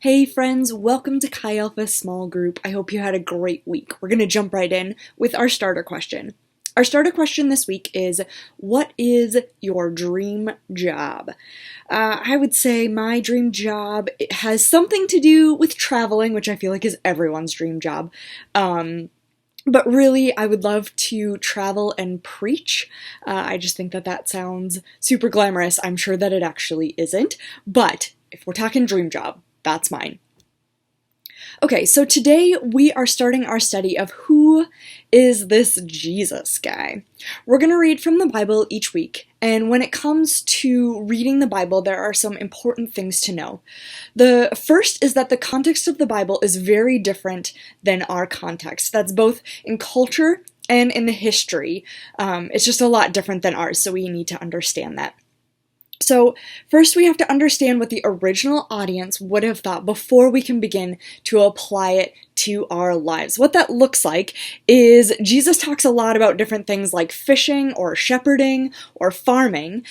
Hey friends, welcome to Chi Alpha Small Group. I hope you had a great week. We're going to jump right in with our starter question. Our starter question this week is, what is your dream job? I would say my dream job has something to do with traveling, which I feel like is everyone's dream job. But really, I would love to travel and preach. I just think that sounds super glamorous. I'm sure that it actually isn't. But if we're talking dream job, that's mine. Okay, so today we are starting our study of who is this Jesus guy. We're going to read from the Bible each week, and when it comes to reading the Bible, there are some important things to know. The first is that the context of the Bible is very different than our context. That's both in culture and in the history. It's just a lot different than ours, so we need to understand that. So first we have to understand what the original audience would have thought before we can begin to apply it to our lives. What that looks like is Jesus talks a lot about different things like fishing or shepherding or farming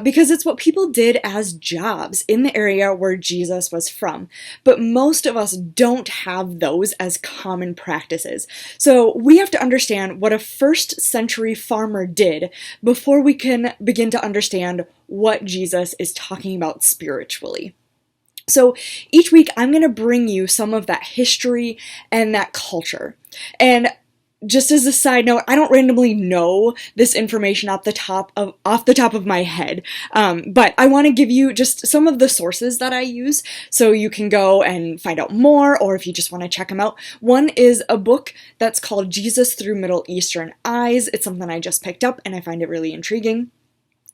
because it's what people did as jobs in the area where Jesus was from. But most of us don't have those as common practices. So we have to understand what a first century farmer did before we can begin to understand what Jesus is talking about spiritually. So each week I'm going to bring you some of that history and that culture. And just as a side note, I don't randomly know this information off the top of my head, but I want to give you just some of the sources that I use so you can go and find out more, or if you just want to check them out. One is a book that's called Jesus Through Middle Eastern Eyes. It's something I just picked up and I find it really intriguing.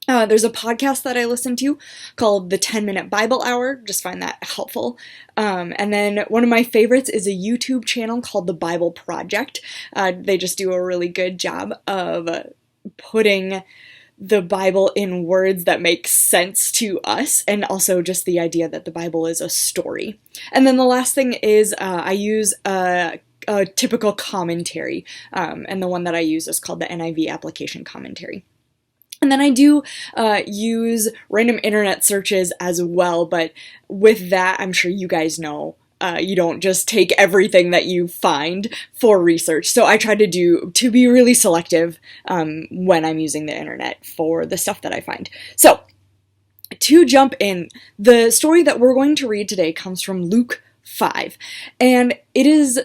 There's a podcast that I listen to called the 10-Minute Bible Hour. Just find that helpful. And then one of my favorites is a YouTube channel called The Bible Project. They just do a really good job of putting the Bible in words that make sense to us, and also just the idea that the Bible is a story. And then the last thing is I use a typical commentary, and the one that I use is called the NIV Application Commentary. And then I do use random internet searches as well, but with that, I'm sure you guys know, you don't just take everything that you find for research. So I try to be really selective when I'm using the internet for the stuff that I find. So to jump in, the story that we're going to read today comes from Luke 5, and it is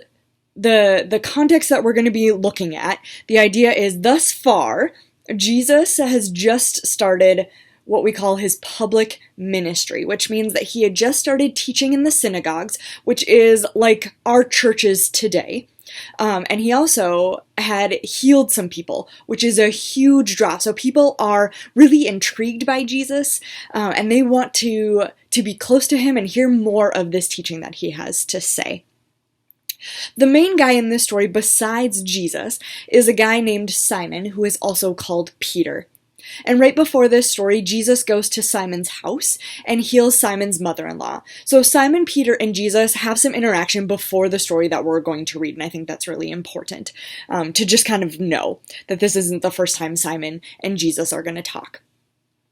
the context that we're going to be looking at. The idea is, thus far, Jesus has just started what we call his public ministry, which means that he had just started teaching in the synagogues, which is like our churches today. And he also had healed some people, which is a huge draw. So people are really intrigued by Jesus, and they want to be close to him and hear more of this teaching that he has to say. The main guy in this story, besides Jesus, is a guy named Simon, who is also called Peter. And right before this story, Jesus goes to Simon's house and heals Simon's mother-in-law. So Simon, Peter, and Jesus have some interaction before the story that we're going to read, and I think that's really important to just kind of know that this isn't the first time Simon and Jesus are going to talk.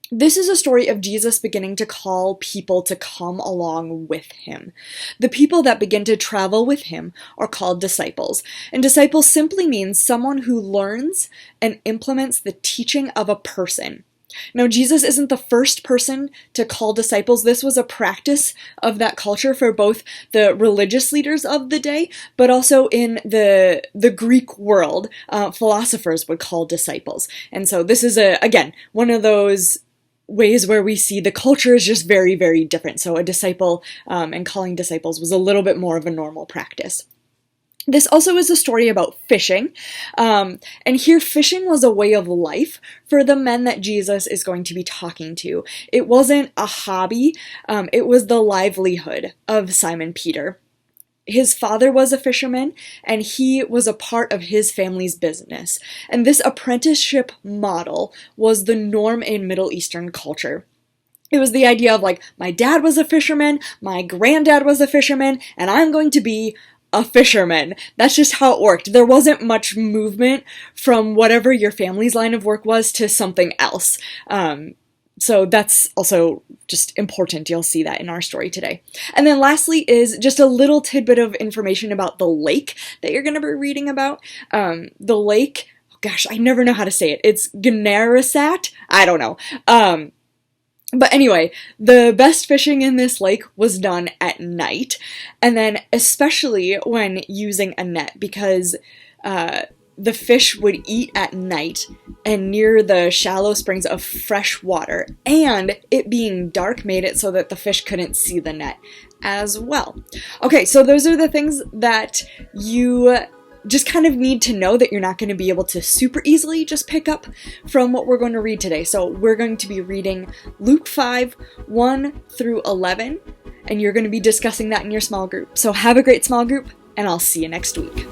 This is a story of Jesus beginning to call people to come along with him. The people that begin to travel with him are called disciples. And disciples simply means someone who learns and implements the teaching of a person. Now, Jesus isn't the first person to call disciples. This was a practice of that culture for both the religious leaders of the day, but also in the Greek world, philosophers would call disciples. And so this is, again, one of those ways where we see the culture is just very, very different. So a disciple and calling disciples was a little bit more of a normal practice. This also is a story about fishing, and here fishing was a way of life for the men that Jesus is going to be talking to. It wasn't a hobby, it was the livelihood of Simon Peter. His father was a fisherman, and he was a part of his family's business. And this apprenticeship model was the norm in Middle Eastern culture. It was the idea of, like, my dad was a fisherman, my granddad was a fisherman, and I'm going to be a fisherman. That's just how it worked. There wasn't much movement from whatever your family's line of work was to something else. So that's also just important. You'll see that in our story today. And then lastly is just a little tidbit of information about the lake that you're going to be reading about. The lake, oh gosh, I never know how to say it. It's Gennesaret? I don't know. But anyway, the best fishing in this lake was done at night, and then especially when using a net, because the fish would eat at night and near the shallow springs of fresh water, and it being dark made it so that the fish couldn't see the net as well. Okay, so those are the things that you just kind of need to know that you're not going to be able to super easily just pick up from what we're going to read today. So we're going to be reading Luke 5, 1 through 11, and you're going to be discussing that in your small group. So have a great small group, and I'll see you next week.